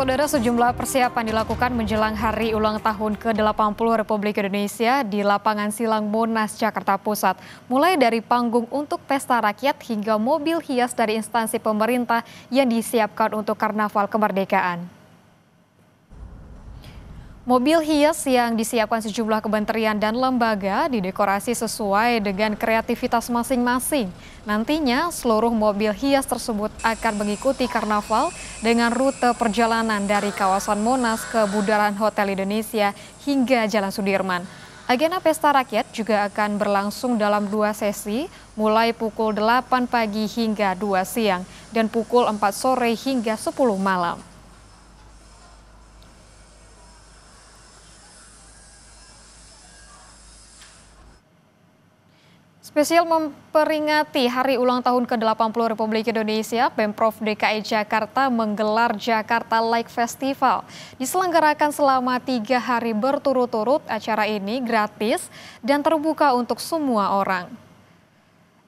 Saudara, sejumlah persiapan dilakukan menjelang hari ulang tahun ke-80 Republik Indonesia di lapangan Silang Monas, Jakarta Pusat. Mulai dari panggung untuk pesta rakyat hingga mobil hias dari instansi pemerintah yang disiapkan untuk Karnaval Kemerdekaan. Mobil hias yang disiapkan sejumlah kementerian dan lembaga didekorasi sesuai dengan kreativitas masing-masing. Nantinya seluruh mobil hias tersebut akan mengikuti karnaval dengan rute perjalanan dari kawasan Monas ke Bundaran Hotel Indonesia hingga Jalan Sudirman. Agenda pesta rakyat juga akan berlangsung dalam 2 sesi, mulai pukul 8 pagi hingga 2 siang dan pukul 4 sore hingga 10 malam. Spesial memperingati Hari Ulang Tahun ke-80 Republik Indonesia, Pemprov DKI Jakarta menggelar Jakarta Like Festival. Diselenggarakan selama 3 hari berturut-turut, acara ini gratis dan terbuka untuk semua orang.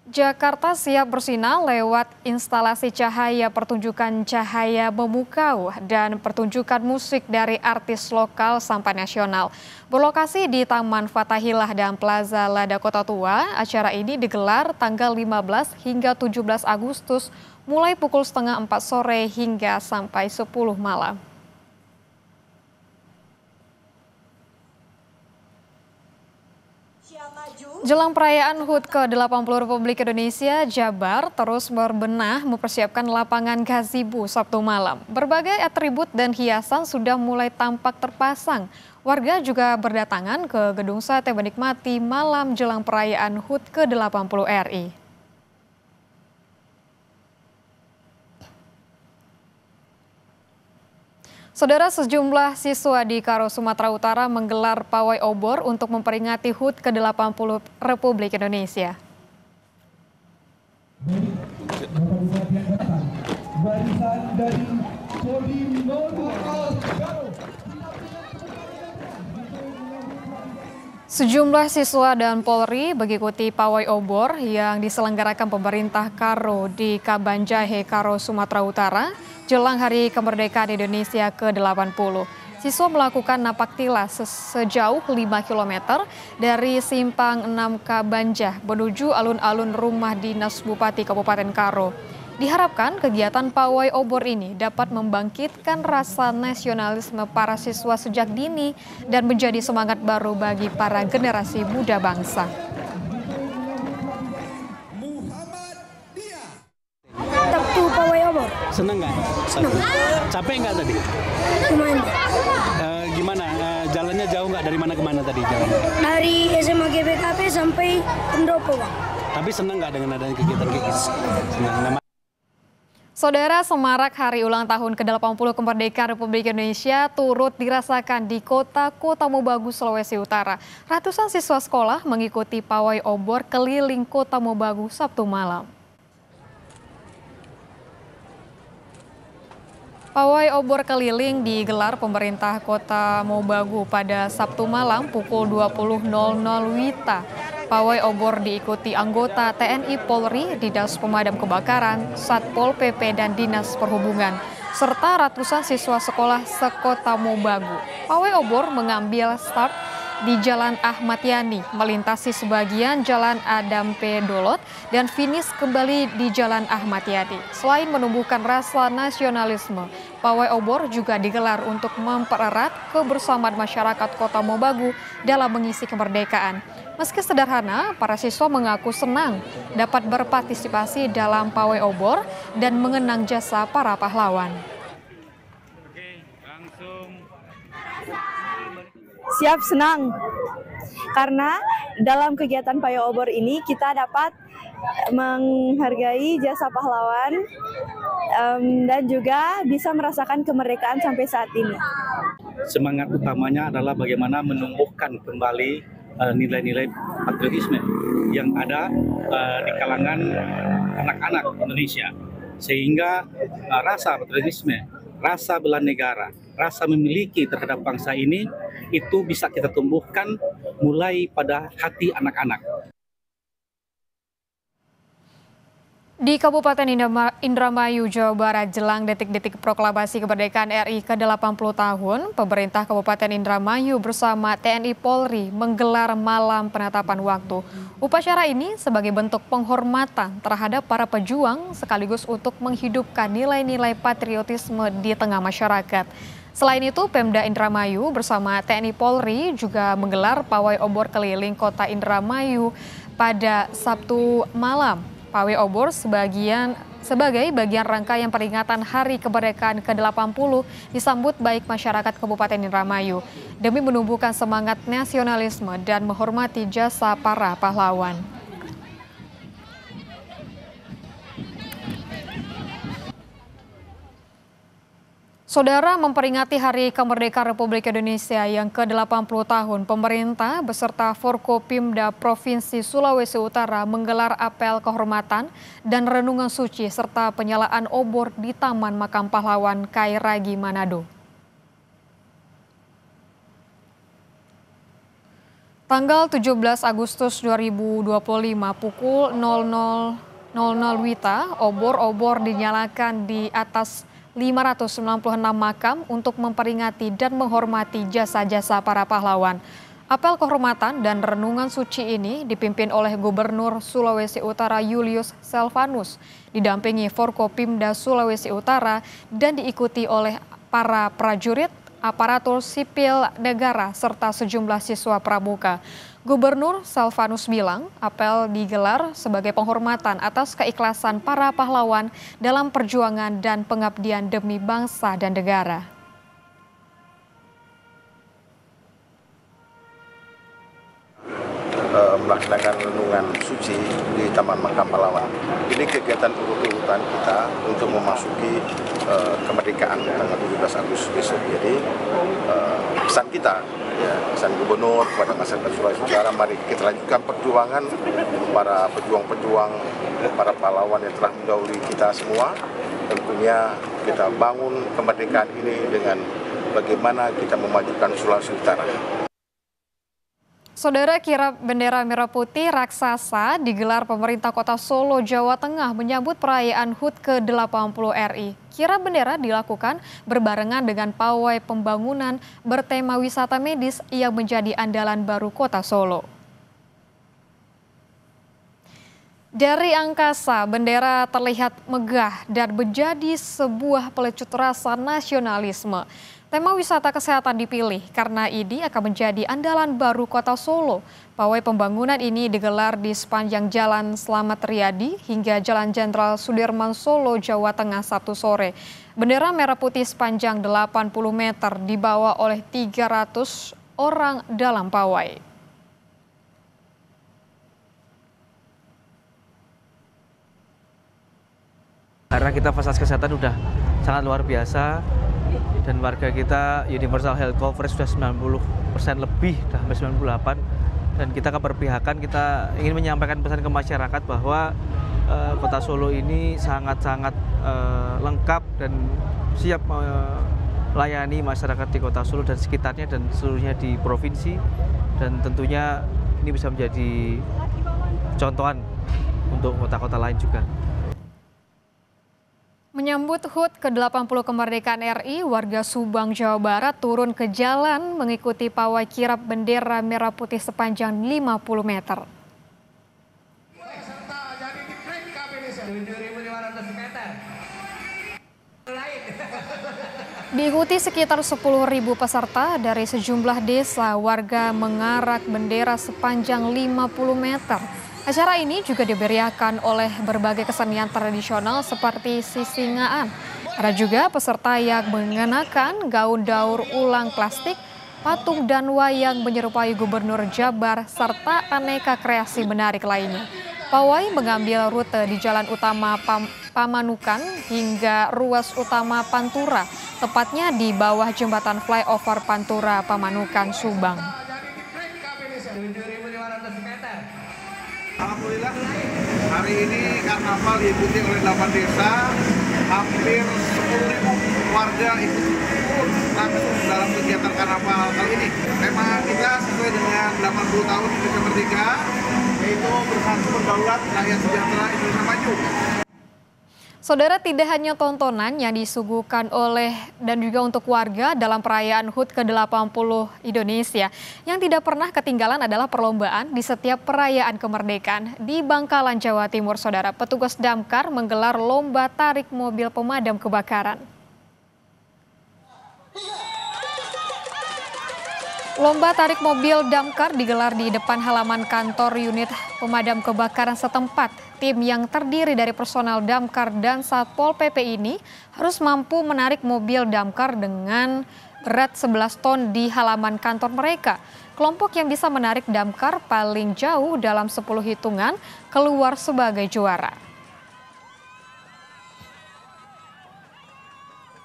Jakarta siap bersinar lewat instalasi cahaya, pertunjukan cahaya memukau, dan pertunjukan musik dari artis lokal sampai nasional. Berlokasi di Taman Fathahillah dan Plaza Lada Kota Tua, acara ini digelar tanggal 15 hingga 17 Agustus mulai pukul setengah 4 sore hingga sampai 10 malam. Jelang perayaan HUT ke-80 Republik Indonesia, Jabar terus berbenah mempersiapkan lapangan gazebo Sabtu malam. Berbagai atribut dan hiasan sudah mulai tampak terpasang. Warga juga berdatangan ke Gedung Sate menikmati malam jelang perayaan HUT ke-80 RI. Saudara, sejumlah siswa di Karo, Sumatera Utara menggelar pawai obor untuk memperingati HUT ke-80 Republik Indonesia. Sejumlah siswa dan Polri mengikuti pawai obor yang diselenggarakan pemerintah Karo di Kabanjahe, Karo, Sumatera Utara jelang Hari Kemerdekaan Indonesia ke-80. Siswa melakukan napak tilas sejauh 5 km dari Simpang 6 Kabanjah menuju alun-alun rumah dinas Bupati Kabupaten Karo. Diharapkan kegiatan pawai obor ini dapat membangkitkan rasa nasionalisme para siswa sejak dini dan menjadi semangat baru bagi para generasi muda bangsa. Waktu pawai obor. Seneng nggak? Seneng. Capek nggak tadi? Lumayan. Gimana? Jalannya jauh nggak? Dari mana ke mana tadi jalannya? Dari SMA GBKP sampai Pendopo, Bang. Tapi seneng nggak dengan adanya kegiatan kayak gitu? Seneng. Saudara, semarak Hari Ulang Tahun ke-80 Kemerdekaan Republik Indonesia turut dirasakan di kota Mobagu, Sulawesi Utara. Ratusan siswa sekolah mengikuti pawai obor keliling Kota Mobagu Sabtu malam. Pawai obor keliling digelar pemerintah Kota Mobagu pada Sabtu malam pukul 20.00 WITA. Pawai obor diikuti anggota TNI Polri, Dinas Pemadam Kebakaran, Satpol PP dan Dinas Perhubungan, serta ratusan siswa sekolah sekota Mobagu. Pawai obor mengambil start di Jalan Ahmad Yani, melintasi sebagian Jalan Adam P. Dolot, dan finish kembali di Jalan Ahmad Yani. Selain menumbuhkan rasa nasionalisme, pawai obor juga digelar untuk mempererat kebersamaan masyarakat Kota Mobagu dalam mengisi kemerdekaan. Meski sederhana, para siswa mengaku senang dapat berpartisipasi dalam pawai obor dan mengenang jasa para pahlawan. Siap, senang. Karena dalam kegiatan pawai obor ini kita dapat menghargai jasa pahlawan dan juga bisa merasakan kemerdekaan sampai saat ini. Semangat utamanya adalah bagaimana menumbuhkan kembali nilai-nilai patriotisme yang ada di kalangan anak-anak Indonesia, sehingga rasa patriotisme, rasa bela negara, rasa memiliki terhadap bangsa ini itu bisa kita tumbuhkan mulai pada hati anak-anak. Di Kabupaten Indramayu, Jawa Barat, jelang detik-detik proklamasi kemerdekaan RI ke-80 tahun, pemerintah Kabupaten Indramayu bersama TNI Polri menggelar malam penetapan waktu. Upacara ini sebagai bentuk penghormatan terhadap para pejuang sekaligus untuk menghidupkan nilai-nilai patriotisme di tengah masyarakat. Selain itu, Pemda Indramayu bersama TNI Polri juga menggelar pawai obor keliling kota Indramayu pada Sabtu malam. Pawai obor sebagai bagian rangkaian peringatan Hari Kemerdekaan ke-80 disambut baik masyarakat Kabupaten Indramayu demi menumbuhkan semangat nasionalisme dan menghormati jasa para pahlawan. Saudara, memperingati Hari Kemerdekaan Republik Indonesia yang ke-80 tahun, pemerintah beserta Forkopimda Provinsi Sulawesi Utara menggelar apel kehormatan dan renungan suci serta penyalaan obor di Taman Makam Pahlawan Kairagi, Manado. Tanggal 17 Agustus 2025 pukul 00.00 WITA, obor-obor dinyalakan di atas 596 makam untuk memperingati dan menghormati jasa-jasa para pahlawan. Apel kehormatan dan renungan suci ini dipimpin oleh Gubernur Sulawesi Utara Julius Selvanus, didampingi Forkopimda Sulawesi Utara dan diikuti oleh para prajurit, aparatur sipil negara, serta sejumlah siswa pramuka. Gubernur Selvanus bilang apel digelar sebagai penghormatan atas keikhlasan para pahlawan dalam perjuangan dan pengabdian demi bangsa dan negara. Melaksanakan renungan suci di Taman Makam Pahlawan. Ini kegiatan urut-urutan kita untuk memasuki kemerdekaan tanggal 17 Agustus besok. Jadi pesan kita, ya, pesan Gubernur kepada masyarakat Sulawesi Utara, mari kita lanjutkan perjuangan para pejuang-pejuang, para pahlawan yang telah mendahului kita semua. Tentunya kita bangun kemerdekaan ini dengan bagaimana kita memajukan Sulawesi Utara. Saudara, kirap bendera merah putih raksasa digelar pemerintah Kota Solo, Jawa Tengah menyambut perayaan HUT ke-80 RI. Kirap bendera dilakukan berbarengan dengan pawai pembangunan bertema wisata medis yang menjadi andalan baru Kota Solo. Dari angkasa, bendera terlihat megah dan menjadi sebuah pelecut rasa nasionalisme. Tema wisata kesehatan dipilih karena ini akan menjadi andalan baru Kota Solo. Pawai pembangunan ini digelar di sepanjang Jalan Slamet Riyadi hingga Jalan Jenderal Sudirman Solo, Jawa Tengah Sabtu sore. Bendera merah putih sepanjang 80 meter dibawa oleh 300 orang dalam pawai. Karena kita fasilitas kesehatan sudah sangat luar biasa. Dan warga kita universal health coverage sudah 90% lebih, sudah hampir 98%. Dan kita keberpihakan, kita ingin menyampaikan pesan ke masyarakat bahwa Kota Solo ini sangat-sangat lengkap dan siap melayani masyarakat di Kota Solo dan sekitarnya dan seluruhnya di provinsi. Dan tentunya ini bisa menjadi contohan untuk kota-kota lain juga. Menyambut HUT ke-80 kemerdekaan RI, warga Subang, Jawa Barat turun ke jalan mengikuti pawai kirap bendera merah putih sepanjang 50 meter. Diikuti sekitar 10.000 peserta dari sejumlah desa, warga mengarak bendera sepanjang 50 meter. Acara ini juga diberiakan oleh berbagai kesenian tradisional seperti sisingaan. Ada juga peserta yang mengenakan gaun daur ulang plastik, patung dan wayang menyerupai Gubernur Jabar, serta aneka kreasi menarik lainnya. Pawai mengambil rute di Jalan Utama Pamanukan hingga ruas utama Pantura, tepatnya di bawah jembatan flyover Pantura Pamanukan, Subang. Alhamdulillah hari ini karnaval diikuti oleh 8 desa, hampir 10.000 warga ikut langsung dalam kegiatan karnaval kali ini. Tema kita sesuai dengan 80 tahun Indonesia Merdeka, yaitu bersatu berdaulat, rakyat sejahtera, Indonesia maju. Saudara, tidak hanya tontonan yang disuguhkan oleh dan juga untuk warga dalam perayaan HUT ke-80 Indonesia. Yang tidak pernah ketinggalan adalah perlombaan di setiap perayaan kemerdekaan. Di Bangkalan, Jawa Timur, saudara, petugas damkar menggelar lomba tarik mobil pemadam kebakaran. Lomba tarik mobil damkar digelar di depan halaman kantor unit pemadam kebakaran setempat. Tim yang terdiri dari personel damkar dan Satpol PP ini harus mampu menarik mobil damkar dengan berat 11 ton di halaman kantor mereka. Kelompok yang bisa menarik damkar paling jauh dalam 10 hitungan keluar sebagai juara.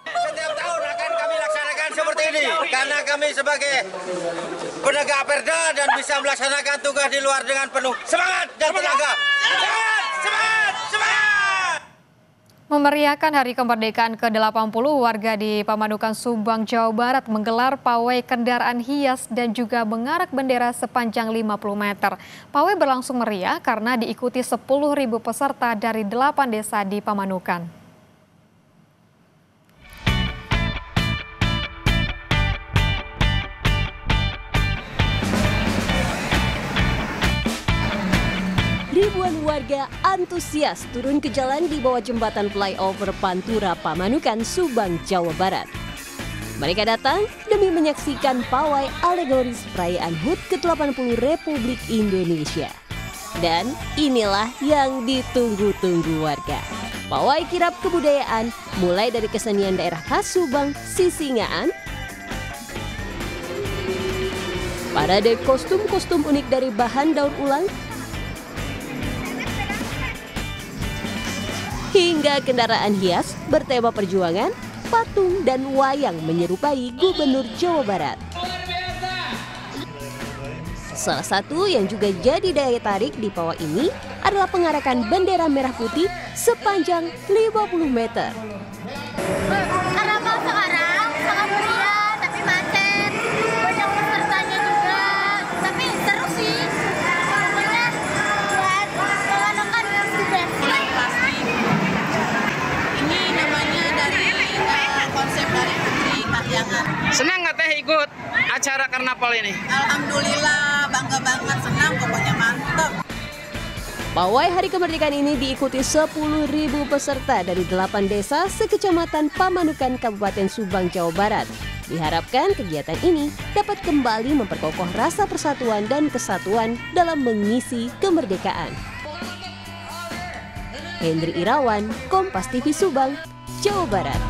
Setiap tahun akan kami laksanakan seperti ini karena kami sebagai penegak perda dan bisa melaksanakan tugas di luar dengan penuh semangat dan tenaga. Semangat! Memeriahkan Hari Kemerdekaan ke-80, warga di Pamanukan, Subang, Jawa Barat menggelar pawai kendaraan hias dan juga mengarak bendera sepanjang 50 meter. Pawai berlangsung meriah karena diikuti 10.000 peserta dari 8 desa di Pamanukan. Ribuan warga antusias turun ke jalan di bawah jembatan flyover Pantura Pamanukan, Subang, Jawa Barat. Mereka datang demi menyaksikan pawai alegoris perayaan HUT ke-80 Republik Indonesia. Dan inilah yang ditunggu-tunggu warga. Pawai kirap kebudayaan mulai dari kesenian daerah khas Subang, sisingaan, parade kostum-kostum unik dari bahan daur ulang, hingga kendaraan hias bertema perjuangan, patung, dan wayang menyerupai Gubernur Jawa Barat. Salah satu yang juga jadi daya tarik di pawai ini adalah pengarakan bendera merah putih sepanjang 50 meter. Karnaval sekarang sangat meriah, tapi macet, banyak pesertanya juga, tapi seru sih. Pokoknya buat mengadakan tugas. Ini namanya dari konsep dari Putri Kahyangan. Senang nggak Teh ikut acara karnaval ini? Alhamdulillah, bangga banget, senang, pokoknya mantap. Pawai Hari Kemerdekaan ini diikuti 10.000 peserta dari 8 desa sekecamatan Pamanukan, Kabupaten Subang, Jawa Barat. Diharapkan kegiatan ini dapat kembali memperkokoh rasa persatuan dan kesatuan dalam mengisi kemerdekaan. Hendri Irawan, Kompas TV Subang, Jawa Barat.